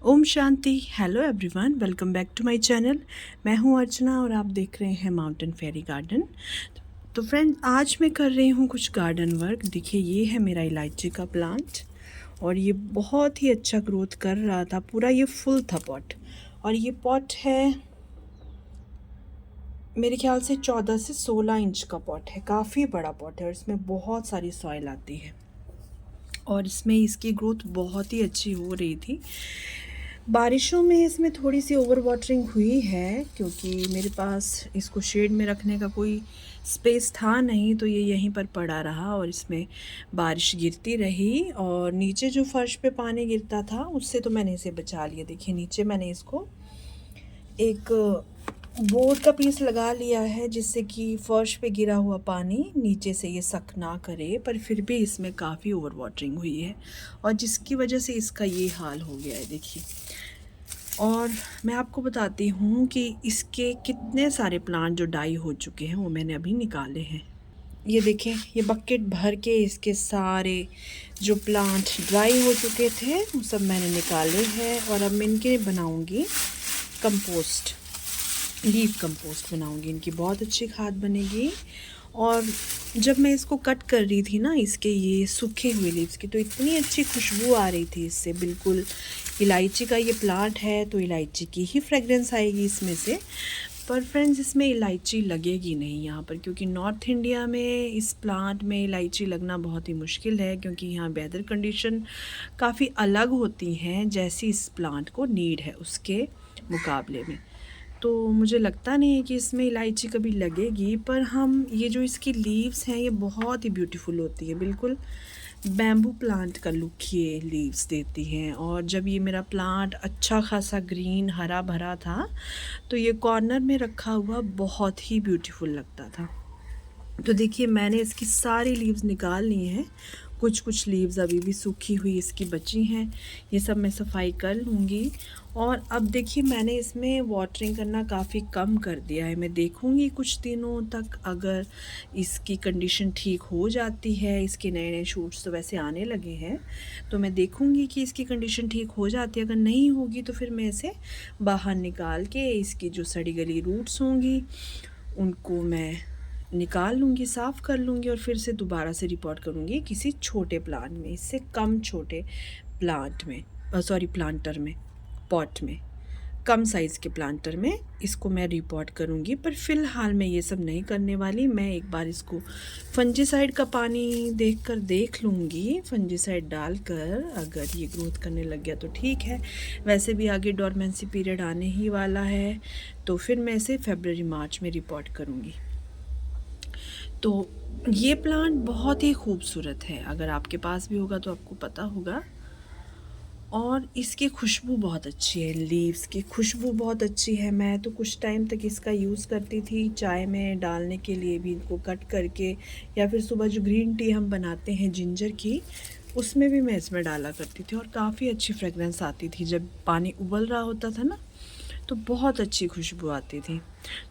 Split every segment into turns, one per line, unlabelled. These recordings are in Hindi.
ओम शांति। Hello everyone, welcome back to my channel. मैं हूं अर्चना और आप देख रहे हैं माउंटेन फेरी गार्डन। तो फ्रेंड, आज मैं कर रही हूं कुछ गार्डन वर्क। देखिए, ये है मेरा इलायची का प्लांट और ये बहुत ही अच्छा ग्रोथ कर रहा था। पूरा ये फुल था पॉट। और ये पॉट है मेरे ख्याल से 14 से 16 इंच का पॉट है। काफ़ी बड़ा पॉट है और इसमें बहुत सारी सॉइल आती है और इसमें इसकी ग्रोथ बहुत ही अच्छी हो रही थी। बारिशों में इसमें थोड़ी सी ओवर वाटरिंग हुई है क्योंकि मेरे पास इसको शेड में रखने का कोई स्पेस था नहीं, तो ये यहीं पर पड़ा रहा और इसमें बारिश गिरती रही और नीचे जो फर्श पे पानी गिरता था उससे तो मैंने इसे बचा लिया। देखिए, नीचे मैंने इसको एक बोर्ड का पीस लगा लिया है जिससे कि फर्श पे गिरा हुआ पानी नीचे से ये सक ना करे, पर फिर भी इसमें काफ़ी ओवर वाटरिंग हुई है और जिसकी वजह से इसका ये हाल हो गया है। देखिए, और मैं आपको बताती हूँ कि इसके कितने सारे प्लांट जो डाई हो चुके हैं वो मैंने अभी निकाले हैं। ये देखें, ये बकेट भर के इसके सारे जो प्लांट ड्राई हो चुके थे वो सब मैंने निकाले हैं और अब मैं इनके बनाऊँगी कंपोस्ट, लीफ कंपोस्ट बनाऊंगी। इनकी बहुत अच्छी खाद बनेगी। और जब मैं इसको कट कर रही थी ना, इसके ये सूखे हुए लीव्स की, तो इतनी अच्छी खुशबू आ रही थी इससे। बिल्कुल इलायची का ये प्लांट है तो इलायची की ही फ्रेगरेंस आएगी इसमें से। पर फ्रेंड्स, इसमें इलायची लगेगी नहीं यहाँ पर, क्योंकि नॉर्थ इंडिया में इस प्लांट में इलायची लगना बहुत ही मुश्किल है, क्योंकि यहाँ वेदर कंडीशन काफ़ी अलग होती हैं जैसी इस प्लांट को नीड है उसके मुकाबले में। तो मुझे लगता नहीं है कि इसमें इलायची कभी लगेगी। पर हम ये जो इसकी लीव्स हैं ये बहुत ही ब्यूटीफुल होती है। बिल्कुल बैम्बू प्लांट का लुक ये लीव्स देती हैं। और जब ये मेरा प्लांट अच्छा खासा ग्रीन हरा भरा था तो ये कॉर्नर में रखा हुआ बहुत ही ब्यूटीफुल लगता था। तो देखिए, मैंने इसकी सारी लीव्स निकाल ली हैं। कुछ कुछ लीव्स अभी भी सूखी हुई इसकी बची हैं। ये सब मैं सफाई कर लूँगी। और अब देखिए, मैंने इसमें वाटरिंग करना काफ़ी कम कर दिया है। मैं देखूँगी कुछ दिनों तक, अगर इसकी कंडीशन ठीक हो जाती है। इसके नए नए शूट्स तो वैसे आने लगे हैं, तो मैं देखूँगी कि इसकी कंडीशन ठीक हो जाती है। अगर नहीं होगी तो फिर मैं इसे बाहर निकाल के इसकी जो सड़ी गली रूट्स होंगी उनको मैं निकाल लूँगी, साफ़ कर लूँगी और फिर से दोबारा से रिपोर्ट करूँगी किसी छोटे प्लांट में, इससे कम छोटे प्लांट में, प्लांटर में, पॉट में, कम साइज़ के प्लांटर में इसको मैं रिपोर्ट करूँगी। पर फ़िलहाल मैं ये सब नहीं करने वाली। मैं एक बार इसको फंजीसाइड का पानी देख लूँगी। फंजीसाइड डालकर अगर ये ग्रोथ करने लग गया तो ठीक है, वैसे भी आगे डोरमेंसी पीरियड आने ही वाला है, तो फिर मैं इसे फरवरी मार्च में रिपोर्ट करूँगी। तो ये प्लांट बहुत ही खूबसूरत है, अगर आपके पास भी होगा तो आपको पता होगा। और इसकी खुशबू बहुत अच्छी है, लीव्स की खुशबू बहुत अच्छी है। मैं तो कुछ टाइम तक इसका यूज़ करती थी चाय में डालने के लिए भी, इनको कट करके, या फिर सुबह जो ग्रीन टी हम बनाते हैं जिंजर की, उसमें भी मैं इसमें डाला करती थी और काफ़ी अच्छी फ्रेगरेंस आती थी। जब पानी उबल रहा होता था ना तो बहुत अच्छी खुशबू आती थी।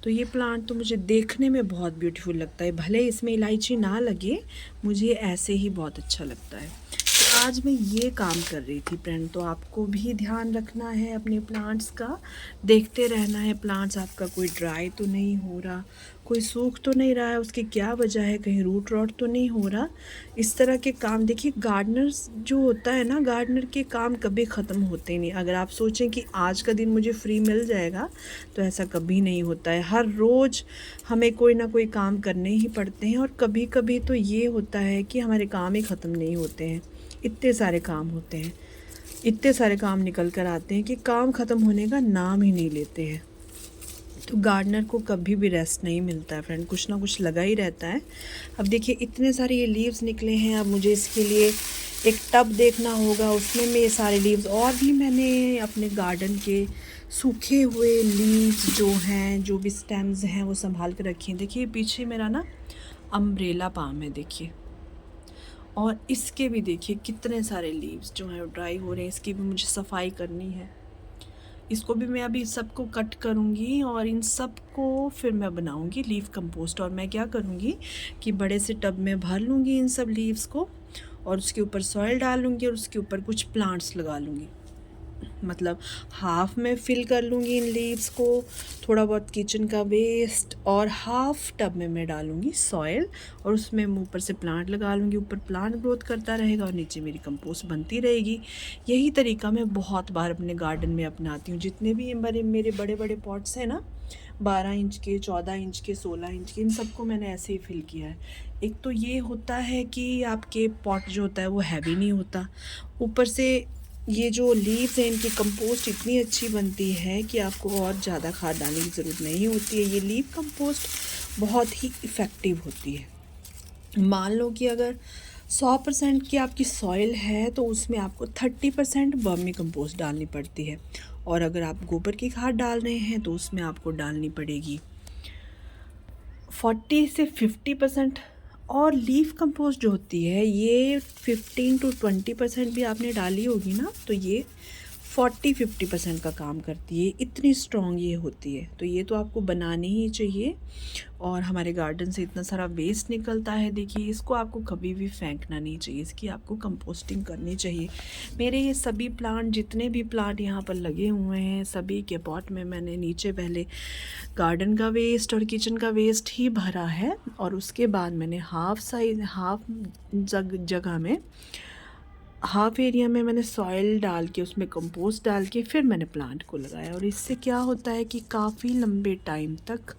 तो ये प्लांट तो मुझे देखने में बहुत ब्यूटीफुल लगता है, भले इसमें इलायची ना लगे, मुझे ऐसे ही बहुत अच्छा लगता है। तो आज मैं ये काम कर रही थी फ्रेंड। तो आपको भी ध्यान रखना है अपने प्लांट्स का, देखते रहना है प्लांट्स आपका कोई ड्राई तो नहीं हो रहा, कोई सूख तो नहीं रहा है, उसकी क्या वजह है, कहीं रूट रॉट तो नहीं हो रहा। इस तरह के काम देखिए, गार्डनर्स जो होता है ना, गार्डनर के काम कभी ख़त्म होते नहीं। अगर आप सोचें कि आज का दिन मुझे फ्री मिल जाएगा तो ऐसा कभी नहीं होता है। हर रोज़ हमें कोई ना कोई काम करने ही पड़ते हैं और कभी कभी तो ये होता है कि हमारे काम ही ख़त्म नहीं होते हैं। इतने सारे काम होते हैं, इतने सारे काम निकल कर आते हैं कि काम ख़त्म होने का नाम ही नहीं लेते हैं। तो गार्डनर को कभी भी रेस्ट नहीं मिलता है फ्रेंड, कुछ ना कुछ लगा ही रहता है। अब देखिए, इतने सारे ये लीव्स निकले हैं। अब मुझे इसके लिए एक टब देखना होगा, उसमें मैं ये सारे लीव्स, और भी मैंने अपने गार्डन के सूखे हुए लीव्स जो हैं, जो भी स्टेम्स हैं, वो संभाल कर रखी हैं। देखिए, पीछे मेरा ना अम्ब्रेला पाम है, देखिए, और इसके भी देखिए कितने सारे लीव्स जो हैं ड्राई हो रहे हैं। इसकी भी मुझे सफाई करनी है। इसको भी मैं अभी सबको कट करूँगी और इन सब को फिर मैं बनाऊँगी लीफ कंपोस्ट। और मैं क्या करूँगी कि बड़े से टब में भर लूँगी इन सब लीव्स को और उसके ऊपर सॉइल डाल लूँगी और उसके ऊपर कुछ प्लांट्स लगा लूँगी। मतलब हाफ में फिल कर लूँगी इन लीव्स को, थोड़ा बहुत किचन का वेस्ट, और हाफ टब में मैं डालूँगी सॉइल, और उसमें मैं ऊपर से प्लांट लगा लूँगी। ऊपर प्लांट ग्रोथ करता रहेगा और नीचे मेरी कंपोस्ट बनती रहेगी। यही तरीका मैं बहुत बार अपने गार्डन में अपनाती हूँ। जितने भी मेरे बड़े बड़े पॉट्स हैं ना, 12 इंच के, 14 इंच के, 16 इंच के, इन सबको मैंने ऐसे ही फिल किया है। एक तो ये होता है कि आपके पॉट जो होता है वो हैवी नहीं होता, ऊपर से ये जो लीव्स हैं इनकी कंपोस्ट इतनी अच्छी बनती है कि आपको और ज़्यादा खाद डालने की ज़रूरत नहीं होती है। ये लीव कंपोस्ट बहुत ही इफ़ेक्टिव होती है। मान लो कि अगर 100% की आपकी सॉइल है तो उसमें आपको 30% वर्मी कंपोस्ट डालनी पड़ती है, और अगर आप गोबर की खाद डाल रहे हैं तो उसमें आपको डालनी पड़ेगी 40 से 50%। और लीफ कंपोस्ट जो होती है ये 15 to 20% भी आपने डाली होगी ना, तो ये 40-50% का काम करती है। इतनी स्ट्रॉन्ग ये होती है, तो ये तो आपको बनानी ही चाहिए। और हमारे गार्डन से इतना सारा वेस्ट निकलता है, देखिए इसको आपको कभी भी फेंकना नहीं चाहिए, इसकी आपको कंपोस्टिंग करनी चाहिए। मेरे ये सभी प्लांट, जितने भी प्लांट यहाँ पर लगे हुए हैं, सभी के पॉट में मैंने नीचे पहले गार्डन का वेस्ट और किचन का वेस्ट ही भरा है, और उसके बाद मैंने हाफ जगह में, हाफ एरिया में मैंने सॉइल डाल के, उसमें कंपोस्ट डाल के फिर मैंने प्लांट को लगाया। और इससे क्या होता है कि काफ़ी लंबे टाइम तक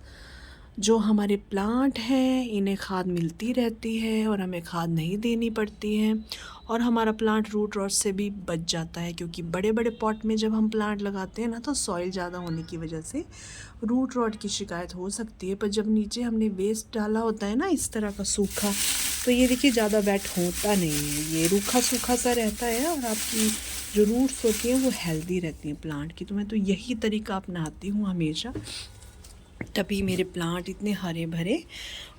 जो हमारे प्लांट हैं इन्हें खाद मिलती रहती है और हमें खाद नहीं देनी पड़ती है, और हमारा प्लांट रूट रॉट से भी बच जाता है। क्योंकि बड़े बड़े पॉट में जब हम प्लांट लगाते हैं ना, तो सॉइल ज़्यादा होने की वजह से रूट रॉट की शिकायत हो सकती है। पर जब नीचे हमने वेस्ट डाला होता है ना इस तरह का सूखा, तो ये देखिए ज़्यादा वेट होता नहीं है, ये रूखा सूखा सा रहता है, और आपकी जो रूट्स होती हैं वो हेल्दी रहती हैं प्लांट की। तो मैं तो यही तरीका अपनाती हूँ हमेशा, तभी मेरे प्लांट इतने हरे भरे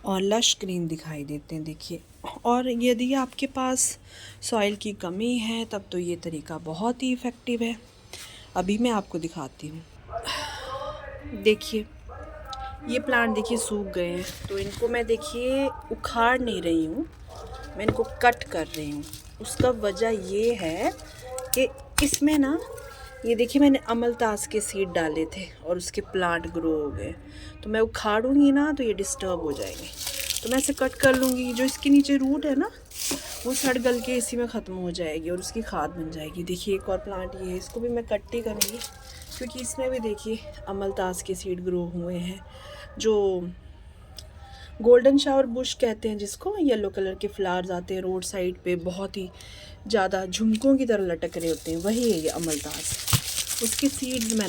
और लश ग्रीन दिखाई देते हैं, देखिए। और यदि आपके पास सॉइल की कमी है तब तो ये तरीका बहुत ही इफ़ेक्टिव है। अभी मैं आपको दिखाती हूँ, देखिए ये प्लांट देखिए सूख गए हैं, तो इनको मैं देखिए उखाड़ नहीं रही हूँ, मैं इनको कट कर रही हूँ। उसका वजह ये है कि इसमें ना, ये देखिए मैंने अमलतास के सीड डाले थे और उसके प्लांट ग्रो हो गए, तो मैं उखाड़ूंगी ना तो ये डिस्टर्ब हो जाएंगे, तो मैं इसे कट कर लूँगी। जो इसके नीचे रूट है ना, वो सड़ गल के इसी में ख़त्म हो जाएगी और उसकी खाद बन जाएगी। देखिए एक और प्लांट ये है, इसको भी मैं कट ही करूँगी, क्योंकि इसमें भी देखिए अमलतास के सीड ग्रो हुए हैं। जो गोल्डन शावर बुश कहते हैं जिसको, येलो कलर के फ्लावर्स आते हैं रोड साइड पे, बहुत ही ज़्यादा झुमकों की तरह लटक रहे होते हैं, वही है ये अमलतास। उसके सीड्स मैंने